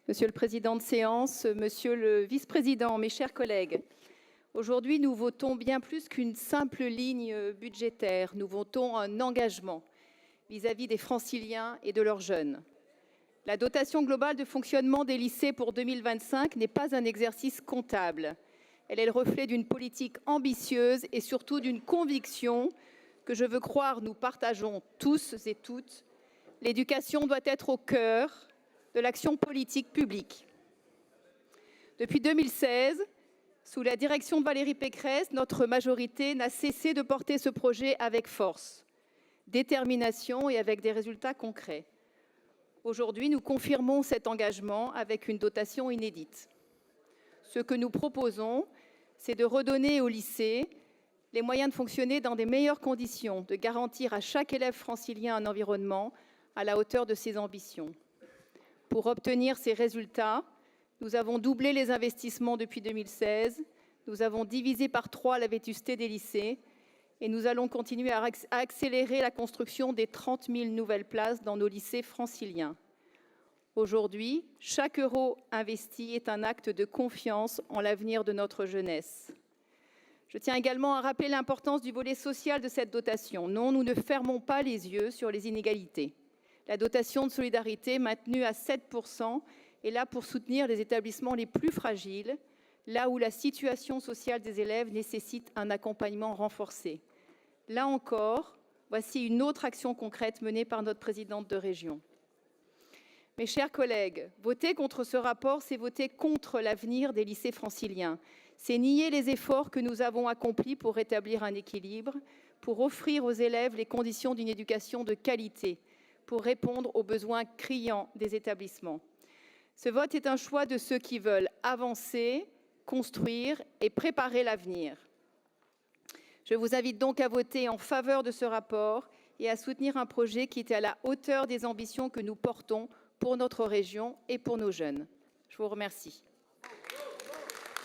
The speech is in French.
Monsieur le président de séance, monsieur le vice-président, mes chers collègues, aujourd'hui nous votons bien plus qu'une simple ligne budgétaire, nous votons un engagement vis-à-vis des franciliens et de leurs jeunes. La dotation globale de fonctionnement des lycées pour 2025 n'est pas un exercice comptable. Elle est le reflet d'une politique ambitieuse et surtout d'une conviction que je veux croire nous partageons tous et toutes. L'éducation doit être au cœur de l'action politique publique. Depuis 2016, sous la direction de Valérie Pécresse, notre majorité n'a cessé de porter ce projet avec force, détermination et avec des résultats concrets. Aujourd'hui, nous confirmons cet engagement avec une dotation inédite. Ce que nous proposons, c'est de redonner au lycée les moyens de fonctionner dans des meilleures conditions, de garantir à chaque élève francilien un environnement à la hauteur de ses ambitions. Pour obtenir ces résultats, nous avons doublé les investissements depuis 2016, nous avons divisé par 3 la vétusté des lycées et nous allons continuer à accélérer la construction des 30 000 nouvelles places dans nos lycées franciliens. Aujourd'hui, chaque euro investi est un acte de confiance en l'avenir de notre jeunesse. Je tiens également à rappeler l'importance du volet social de cette dotation. Non, nous ne fermons pas les yeux sur les inégalités. La dotation de solidarité, maintenue à 7%, est là pour soutenir les établissements les plus fragiles, là où la situation sociale des élèves nécessite un accompagnement renforcé. Là encore, voici une autre action concrète menée par notre présidente de région. Mes chers collègues, voter contre ce rapport, c'est voter contre l'avenir des lycées franciliens. C'est nier les efforts que nous avons accomplis pour rétablir un équilibre, pour offrir aux élèves les conditions d'une éducation de qualité, pour répondre aux besoins criants des établissements. Ce vote est un choix de ceux qui veulent avancer, construire et préparer l'avenir. Je vous invite donc à voter en faveur de ce rapport et à soutenir un projet qui est à la hauteur des ambitions que nous portons pour notre région et pour nos jeunes. Je vous remercie.